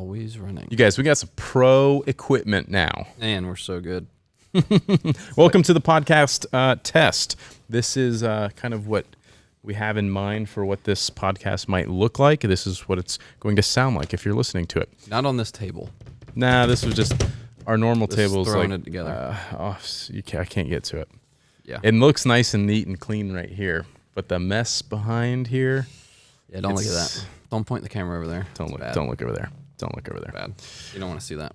Always running. You guys, we got some pro equipment now. And we're so good. Welcome to the podcast test. This is kind of what we have in mind for what this podcast might look like. This is what it's going to sound like if you're listening to it. Not on this table. Nah, this was just our normal tables. Throwing like, it together. I can't get to it. Yeah. It looks nice and neat and clean right here, but the mess behind here. Yeah, don't look at that. Don't point the camera over there. Don't look over there. Don't look over there. Bad. You don't want to see that.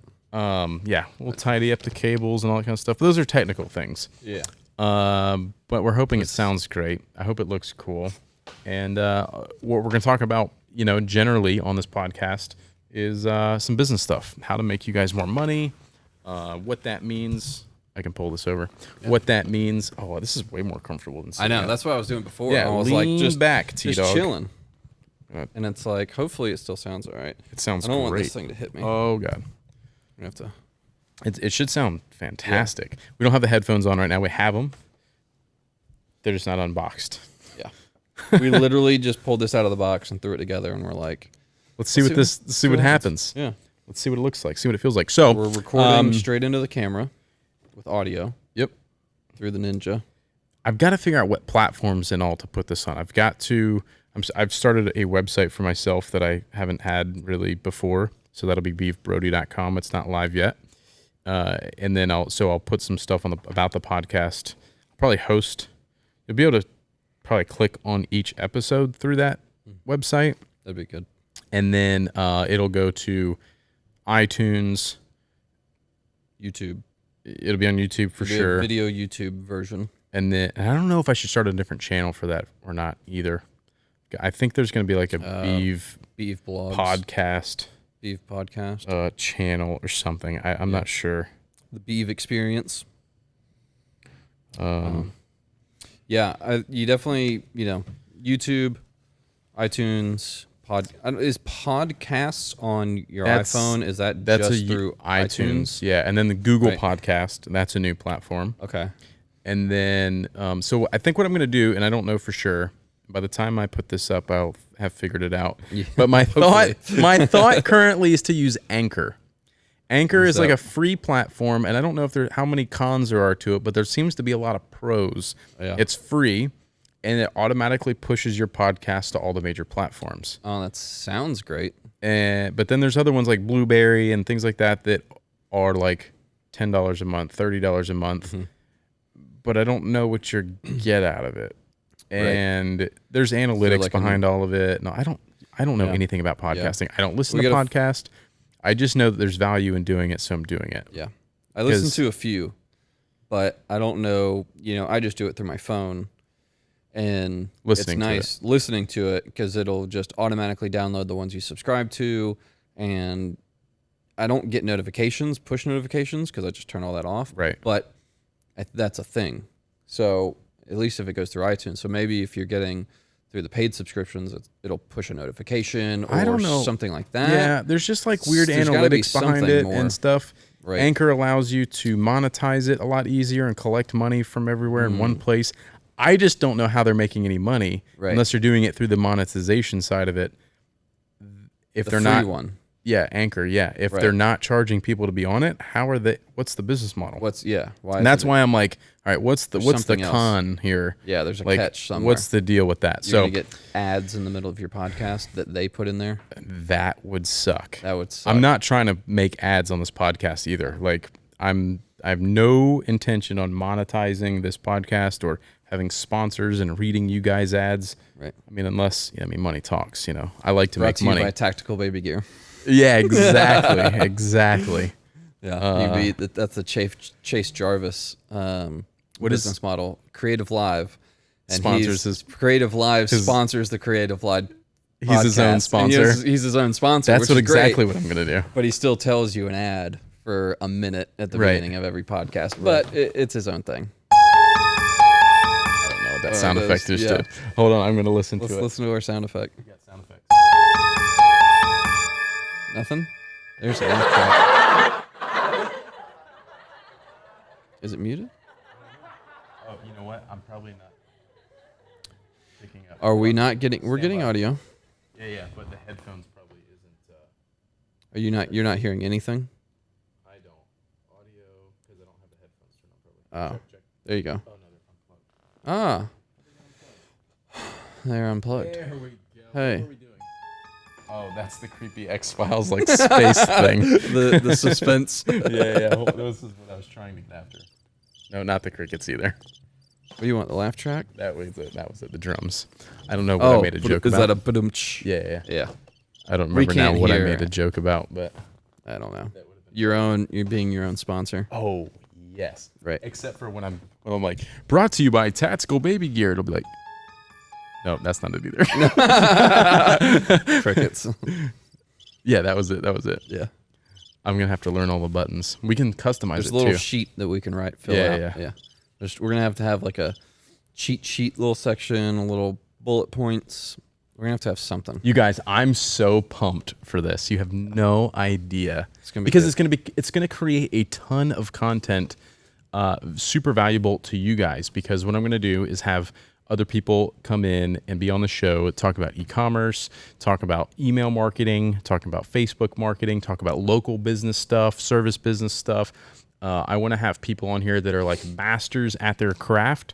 Yeah, we'll tidy up the cables and all that kind of stuff. Those are technical things. Yeah. But we're hoping it sounds great. I hope it looks cool. And what we're going to talk about, generally on this podcast is some business stuff. How to make you guys more money. What that means. I can pull this over. Yep. What that means. Oh, this is way more comfortable than I know. That's what I was doing before. Yeah, I was lean like, just back, just T-Dog. chilling. And it's like, hopefully it still sounds all right. It sounds great. I don't want great. this thing to hit me. Oh, God. We have to. It should sound fantastic. Yeah. We don't have the headphones on right now. We have them. They're just not unboxed. Yeah. We literally just pulled this out of the box and threw it together, and we're like, let's see what happens. Yeah. Let's see what it looks like. See what it feels like. So we're recording straight into the camera with audio. Yep. Through the Ninja. I've got to figure out what platforms and all to put this on. I've started a website for myself that I haven't had really before. So that'll be beavbrodie.com. It's not live yet. And then I'll put some stuff on about the podcast. I'll probably host. You'll be able to probably click on each episode through that website. That'd be good. And then it'll go to iTunes, YouTube. It'll be on YouTube for sure. Video YouTube version. And then I don't know if I should start a different channel for that or not either. I think there's going to be like a Beav blogs. podcast. Beav podcast. Channel or something. I'm not sure. The Beav experience. You definitely, YouTube, iTunes, is podcasts on your iPhone? Is that's just through iTunes? Yeah, and then the Google podcast. That's a new platform. Okay. And then, so I think what I'm going to do, and I don't know for sure. By the time I put this up, I'll have figured it out. Yeah, but my thought currently is to use Anchor. Anchor is like a free platform, and I don't know how many cons there are to it, but there seems to be a lot of pros. Yeah. It's free, and it automatically pushes your podcast to all the major platforms. Oh, that sounds great. But then there's other ones like Blueberry and things like that are like $10 a month, $30 a month. Mm-hmm. But I don't know what you get out of it. And there's analytics behind all of it. No, I don't know anything about podcasting. I don't listen to podcasts. I just know that there's value in doing it, so I'm doing it. Yeah. I listen to a few, but I don't know, I just do it through my phone. And it's nice listening to it because it'll just automatically download the ones you subscribe to. And I don't get push notifications, because I just turn all that off. Right. But that's a thing. So at least if it goes through iTunes. So maybe if you're getting through the paid subscriptions, it'll push a notification or I don't know. Something like that. Yeah, there's just like weird analytics behind it and stuff. Right. Anchor allows you to monetize it a lot easier and collect money from everywhere in one place. I just don't know how they're making any money unless they're doing it through the monetization side of it. If they're not one. Yeah, Anchor, yeah. If they're not charging people to be on it, how are they? What's the business model? Why? And that's why I'm like, all right, what's the con here? Yeah, there's a catch somewhere. What's the deal with that? You're gonna get ads in the middle of your podcast that they put in there. That would suck. I'm not trying to make ads on this podcast either. Like I have no intention on monetizing this podcast or having sponsors and reading you guys ads. Right. I mean, unless money talks. I like to make money. Brought to you by Tactical Baby Gear. Yeah, exactly, exactly. Yeah, that's the Chase Jarvis business model. Creative Live, and Creative Live sponsors the Creative Live. He's his own sponsor. He's his own sponsor. That's exactly what I'm gonna do. But he still tells you an ad for a minute at the beginning of every podcast. But it's his own thing. I don't know what that sound effect is. Hold on, I'm gonna listen to it. Let's listen to our sound effect. We got sound effects. Nothing? There's an track. Is it muted? Oh, you know what? I'm probably not picking up. Are we not getting... We're getting audio. Yeah, but the headphones probably isn't... Are you not? You're not hearing anything? I don't. Audio, because I don't have the headphones turned on probably. Oh, there you go. Oh, no, they're unplugged. They're unplugged. There we go. Hey. What are we doing? Oh, that's the creepy X-Files like space thing. The suspense. Yeah. This is what I was trying to get after. No, not the crickets either. What do you want? The laugh track? That was it. The drums. I don't know what I made a joke is about. that a badumch? Yeah. I don't remember now what I made a joke about, but I don't know. You being your own sponsor. Oh yes, right. Except for when I'm like, brought to you by Tactical Baby Gear. It'll be like, no, that's not it either. Crickets. Yeah, that was it. Yeah. I'm gonna have to learn all the buttons. We can customize There's it a little too. sheet that we can fill out. Yeah. We're gonna have to have like a cheat sheet little section, a little bullet points. We're gonna have to have something. You guys, I'm so pumped for this. You have no idea. It's gonna be because good. it's gonna create a ton of content, super valuable to you guys. Because what I'm gonna do is have other people come in and be on the show, talk about e-commerce, talk about email marketing, talk about Facebook marketing, talk about local business stuff, service business stuff. I want to have people on here that are like masters at their craft.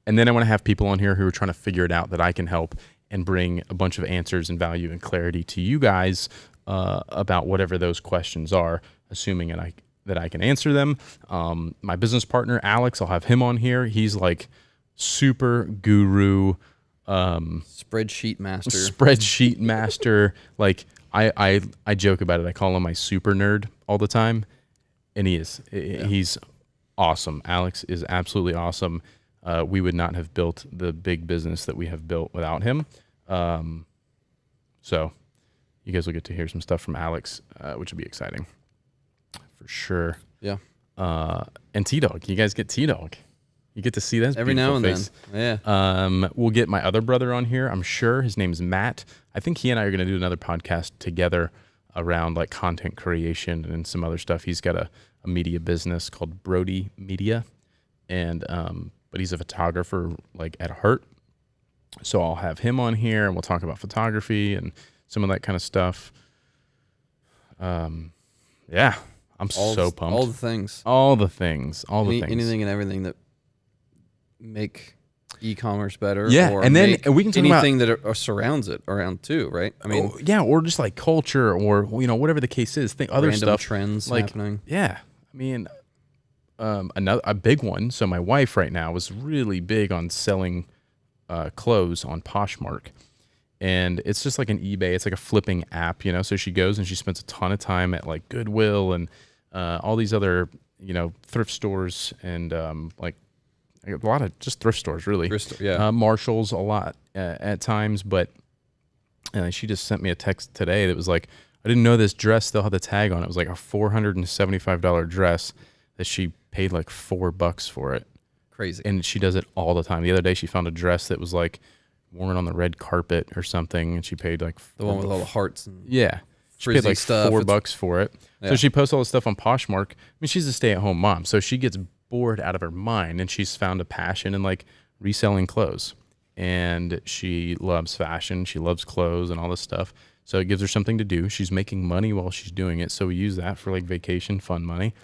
And then I want to have people on here who are trying to figure it out that I can help and bring a bunch of answers and value and clarity to you guys about whatever those questions are, assuming that I can answer them. My business partner, Alex, I'll have him on here. He's like super guru, spreadsheet master. Like I joke about it. I call him my super nerd all the time. And he is. Yeah. He's awesome. Alex is absolutely awesome. We would not have built the big business that we have built without him. So you guys will get to hear some stuff from Alex, which will be exciting for sure. Yeah. And T-Dog. You guys get T-Dog. You get to see that every now and face. Then. Yeah. We'll get my other brother on here. I'm sure his name's Matt. I think he and I are going to do another podcast together around like content creation and some other stuff. He's got a media business called Brodie Media, and but he's a photographer like at heart. So I'll have him on here and we'll talk about photography and some of that kind of stuff. Yeah, I'm so pumped. All the things. Anything and everything that make e-commerce better. Yeah, or and then we can talk anything that surrounds it around too, right? I mean, or just like culture or whatever the case is. Other random stuff, trends like, happening. Yeah, I mean, a big one. So my wife right now is really big on selling clothes on Poshmark, and it's just like an eBay. It's like a flipping app, So she goes and she spends a ton of time at like Goodwill and all these other thrift stores and like a lot of just thrift stores, really. Marshalls a lot at times, but she just sent me a text today that was like, I didn't know this dress still had the tag on it. It was like a $475 dress that she paid like $4 for it. Crazy. And she does it all the time. The other day she found a dress that was like worn on the red carpet or something, and she paid like the one with all the hearts. And she paid like stuff. $4 for it. Yeah. So she posts all this stuff on Poshmark. I mean, she's a stay-at-home mom, so she gets bored out of her mind, and she's found a passion in like reselling clothes. And she loves fashion. She loves clothes and all this stuff. So it gives her something to do. She's making money while she's doing it. So we use that for like vacation, fun money.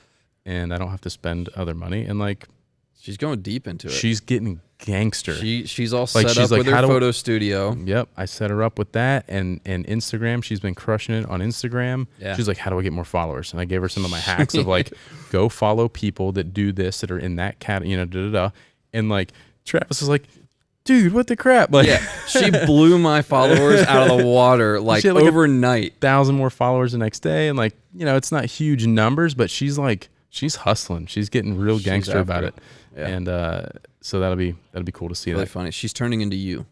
And I don't have to spend other money. And like, she's going deep into it. She's getting gangster. She's all set up with her photo studio. Yep. I set her up with that. And Instagram, she's been crushing it on Instagram. Yeah. She's like, how do I get more followers? And I gave her some of my hacks of like, go follow people that do this, that are in that category, And like, Travis is like, dude, what the crap? Like, she blew my followers out of the water like overnight. 1,000 more followers the next day. And like, it's not huge numbers, but she's hustling. She's getting real gangster about it. Yeah. And so that'll be cool to see. Really that. Funny. She's turning into you.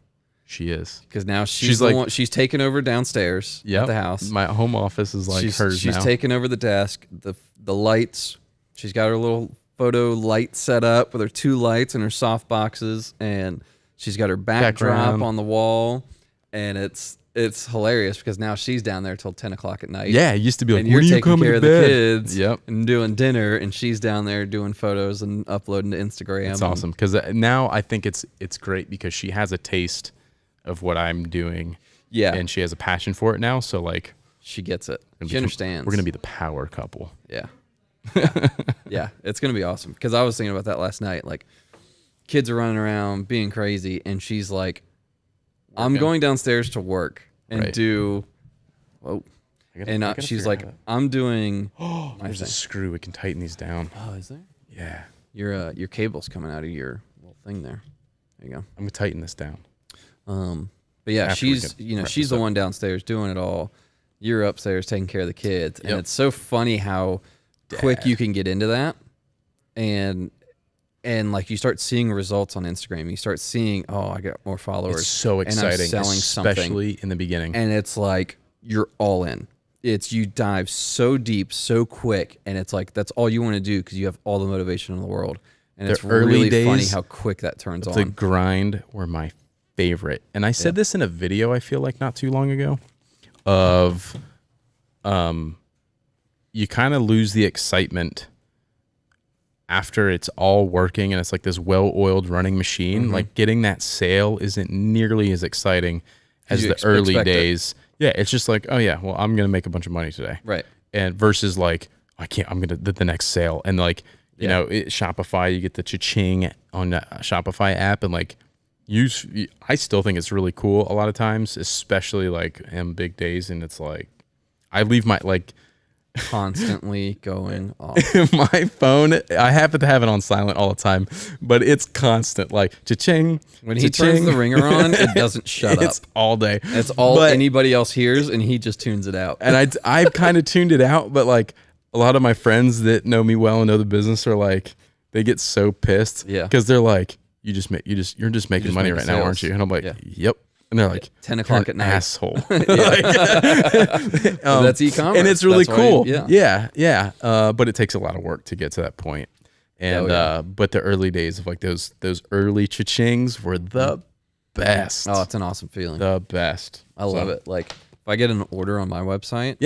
She is. Because now she's the one, she's taken over downstairs at the house. My home office is like hers now. She's taken over the desk, the lights. She's got her little photo light set up with her 2 lights and her soft boxes, and she's got her backdrop on the wall, and it's hilarious because now she's down there till 10 o'clock at night. Yeah, it used to be like, and you're taking care of the kids, yep, and doing dinner, and she's down there doing photos and uploading to Instagram. It's awesome because now I think it's great because she has a taste of what I'm doing. Yeah, and she has a passion for it now. So like, She gets it. She understands. We're going to be the power couple. Yeah. Yeah. It's going to be awesome. Because I was thinking about that last night. Like, kids are running around being crazy, and she's like, I'm going downstairs to work and do, she's like, I'm doing. There's a screw. We can tighten these down. Oh, is there? Yeah. Your cable's coming out of your little thing there. There you go. I'm going to tighten this down. But yeah, she's the one downstairs doing it all. You're upstairs taking care of the kids. And it's so funny how quick you can get into that. And like you start seeing results on Instagram. You start seeing, I got more followers. It's so exciting, and I'm selling especially something. In the beginning. And it's like you're all in. It's you dive so deep, so quick, and it's like that's all you want to do because you have all the motivation in the world. And it's really funny how quick that turns on. The grind were my favorite. And I said this in a video, I feel like not too long ago, of you kind of lose the excitement after it's all working and it's like this well-oiled running machine. Like getting that sale isn't nearly as exciting as the early days. Yeah, it's just like, oh yeah, well, I'm gonna make a bunch of money today, right? And versus like, I'm gonna the next sale, and like, you know, Shopify, you get the cha-ching on the Shopify app, and like, I still think it's really cool a lot of times, especially like in big days, and it's like, I leave my like constantly going off. My phone, I happen to have it on silent all the time, but it's constant, like cha-ching. When he turns the ringer on, it doesn't shut up. It's all day. It's all anybody else hears, and he just tunes it out. And I've kind of tuned it out, but like a lot of my friends that know me well and know the business are like, they get so pissed. Yeah. Because they're like, you're just making money right now, aren't you? And I'm like, yep. And they're like, 10 o'clock at night. Asshole. That's e-commerce. And it's really cool. Yeah. But it takes a lot of work to get to that point. And but the early days of like those early cha-chings were the best. Oh, it's an awesome feeling. The best. I love it. Like if I get an order on my website,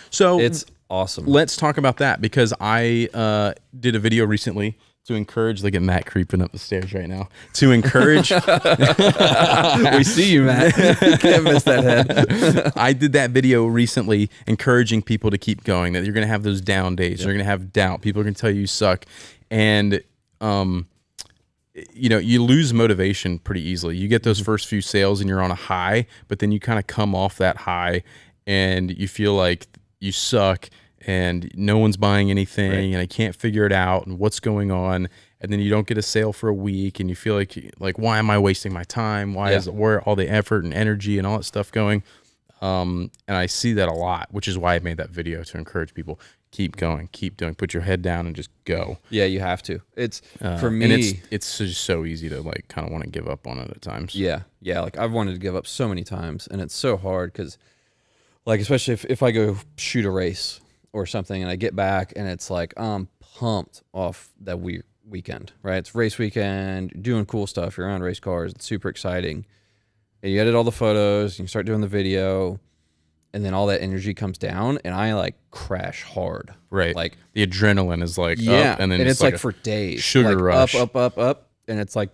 so it's awesome. Let's talk about that because I did a video recently to encourage, look at Matt creeping up the stairs right now, to encourage. We see you, Matt. You can't miss that head. I did that video recently encouraging people to keep going, that you're going to have those down days. You're going to have doubt. People are going to tell you suck. And, you know, you lose motivation pretty easily. You get those first few sales and you're on a high, but then you kind of come off that high and you feel like you suck and no one's buying anything and I can't figure it out and what's going on. And then you don't get a sale for a week and you feel like why am I wasting my time? Where all the effort and energy and all that stuff going? And I see that a lot, which is why I made that video to encourage people, keep going, keep doing, put your head down and just go. Yeah, you have to. It's for me. And it's just so easy to like kind of want to give up on it at times. Yeah. Like I've wanted to give up so many times and it's so hard because like, especially if I go shoot a race or something and I get back and it's like, I'm pumped off that weekend, right? It's race weekend, you're doing cool stuff. You're around race cars. It's super exciting. And you edit all the photos and you start doing the video and then all that energy comes down and I like crash hard. Right. Like the adrenaline is like, up, and then it's like for days. Sugar rush. Up. And it's like,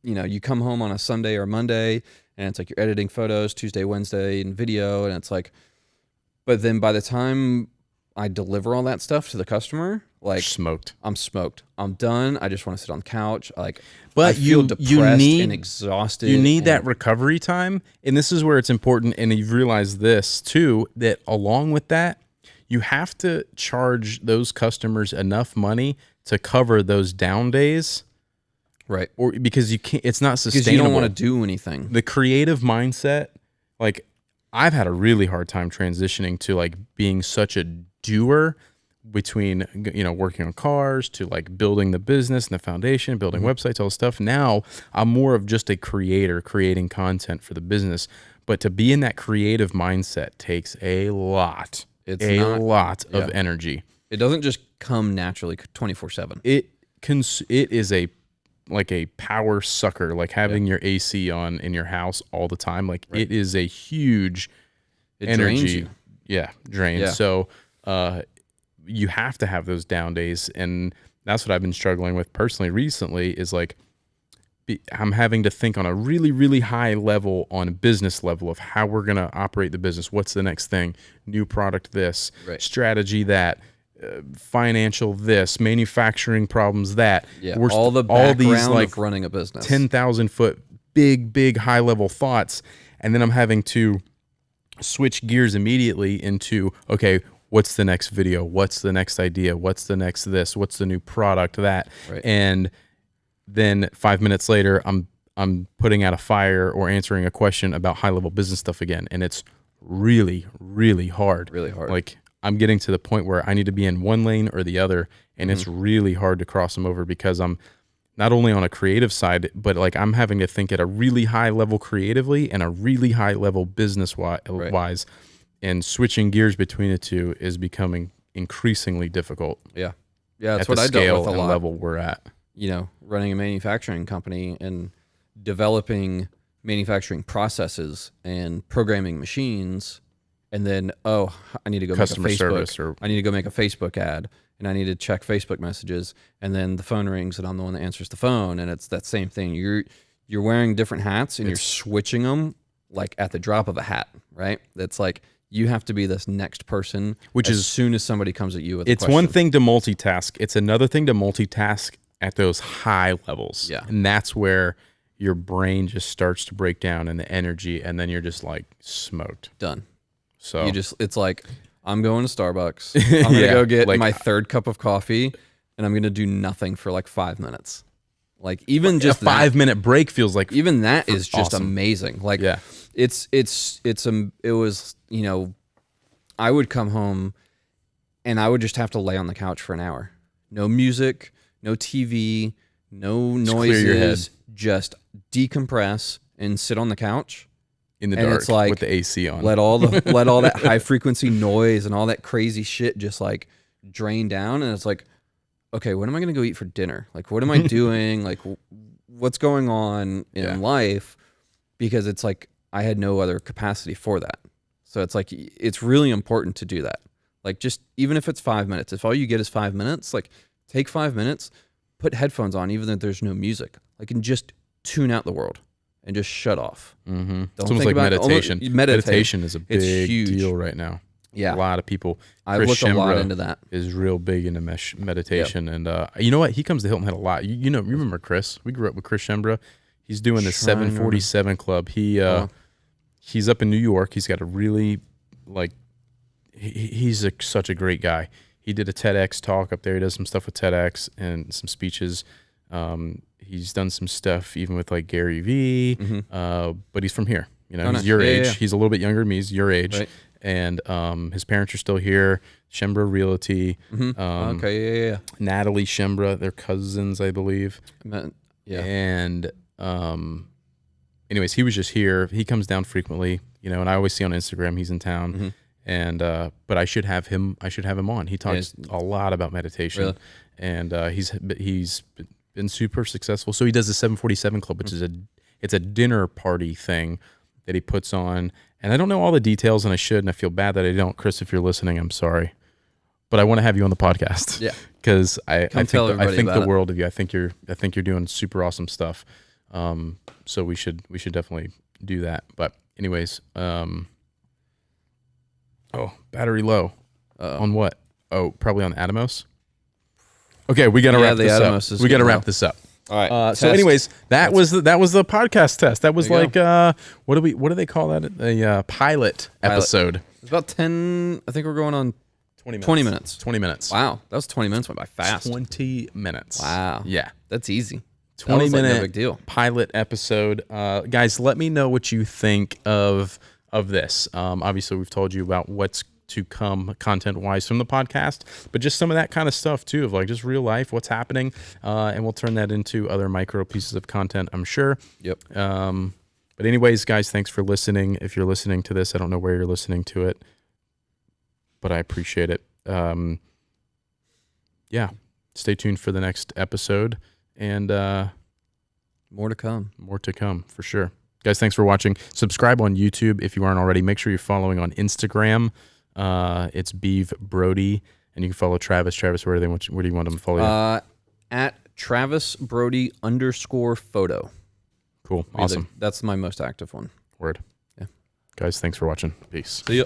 you know, you come home on a Sunday or Monday and it's like you're editing photos Tuesday, Wednesday and video. And it's like, but then by the time I deliver all that stuff to the customer, like I'm smoked. I'm done. I just want to sit on the couch. Like, but I feel depressed and exhausted. You need that recovery time. And this is where it's important. And you've realized this too, that along with that, you have to charge those customers enough money to cover those down days. Right. Or because you can't, it's not sustainable. Because you don't want to do anything. The creative mindset, like I've had a really hard time transitioning to like being such a doer between, you know, working on cars to like building the business and the foundation, building websites, all this stuff. Now I'm more of just a creator creating content for the business, but to be in that creative mindset takes a lot, lot of energy. It doesn't just come naturally 24/7. It is a power sucker, like having your AC on in your house all the time. Like it is a huge energy. Drains you. Yeah. Drains. Yeah. So, you have to have those down days. And that's what I've been struggling with personally recently is like, I'm having to think on a really, really high level, on a business level, of how we're going to operate the business. What's the next thing? New product this, strategy that, financial this, manufacturing problems that. Yeah, all these like running a business. 10,000 foot big high level thoughts, and then I'm having to switch gears immediately into, okay, what's the next video? What's the next idea? What's the next this? What's the new product that? And then 5 minutes later, I'm putting out a fire or answering a question about high level business stuff again, and it's really, really hard. Really hard. Like, I'm getting to the point where I need to be in one lane or the other, and it's really hard to cross them over, because I'm not only on a creative side, but like I'm having to think at a really high level creatively and a really high level business wise, and switching gears between the two is becoming increasingly difficult. Yeah, that's at what the I scale dealt with a and lot. level we're at. Running a manufacturing company and developing manufacturing processes and programming machines, and then I need to go Customer make a service, Facebook. I need to go make a Facebook ad, and I need to check Facebook messages, and then the phone rings, and I'm the one that answers the phone, and it's that same thing. You're wearing different hats, and you're switching them like at the drop of a hat, right? That's like you have to be this next person, as soon as somebody comes at you with a question. It's one thing to multitask. It's another thing to multitask at those high levels. Yeah. And that's where your brain just starts to break down, and the energy, and then you're just like smoked. Done. So it's like, I'm going to Starbucks. I'm going to go get my third cup of coffee, and I'm going to do nothing for like 5 minutes. Like, even just a 5 minute break feels like even that is just awesome. Amazing. Like, it was, I would come home and I would just have to lay on the couch for an hour. No music, no TV, no noises, clear your head. Just decompress and sit on the couch in the and dark it's like, with the AC on. Let all that high frequency noise and all that crazy shit just like drain down, and it's like, okay, when am I going to go eat for dinner? Like, what am I doing? Like, what's going on in life? Because it's like I had no other capacity for that. So it's like, it's really important to do that. Like, just even if it's 5 minutes, if all you get is 5 minutes, like, take 5 minutes, put headphones on, even if there's no music, like, and just tune out the world and just shut off. Mm-hmm. It's almost like meditation. Meditation is a big deal right now. Yeah. A lot of people. I've looked a lot into that. Is real big into meditation. Yep. And you know what? He comes to Hilton Head a lot. You remember Chris? We grew up with Chris Shembra. He's doing the 747 Club. He's up in New York. He's got a really, he's such a great guy. He did a TEDx talk up there. He does some stuff with TEDx and some speeches. He's done some stuff even with like Gary Vee, but he's from here. He's your age. Yeah. He's a little bit younger than me. He's your age. Right. And his parents are still here. Shembra Realty. Natalie Shembra, they're cousins, I believe. And anyways, he was just here. He comes down frequently, and I always see on Instagram he's in town. And but I should have him on. He talks a lot about meditation, and he's been super successful. So he does the 747 Club, which is it's a dinner party thing that he puts on. And I don't know all the details, and I should, and I feel bad that I don't. Chris, if you're listening, I'm sorry, but I want to have you on the podcast. Yeah, because I think the world of you. I think you're doing super awesome stuff. So we should definitely do that. But anyways, battery low. On what? Oh, probably on Atomos. Okay, we got to wrap this up. We got to wrap this up. All right. So, anyways, that was the podcast test. That was like what do they call that? A pilot episode. It's about 10. I think we're going on 20 minutes. 20 minutes. 20 minutes. Wow, that was 20 minutes. Went by fast. 20 minutes. Wow. Yeah, that's easy. 20-minute no big deal. Pilot episode. Guys, let me know what you think of this. Obviously, we've told you about what's to come content-wise from the podcast, but just some of that kind of stuff too, of like just real life, what's happening, and we'll turn that into other micro pieces of content, I'm sure. Yep. But anyways, guys, thanks for listening. If you're listening to this, I don't know where you're listening to it, but I appreciate it. Yeah, stay tuned for the next episode, and more to come. More to come, for sure. Guys, thanks for watching. Subscribe on YouTube if you aren't already. Make sure you're following on Instagram. It's Beav Brodie, and you can follow Travis. Travis, where do you want them to follow you? At Travis Brodie _photo. Cool. Awesome. That's my most active one. Word. Yeah. Guys, thanks for watching. Peace. See ya.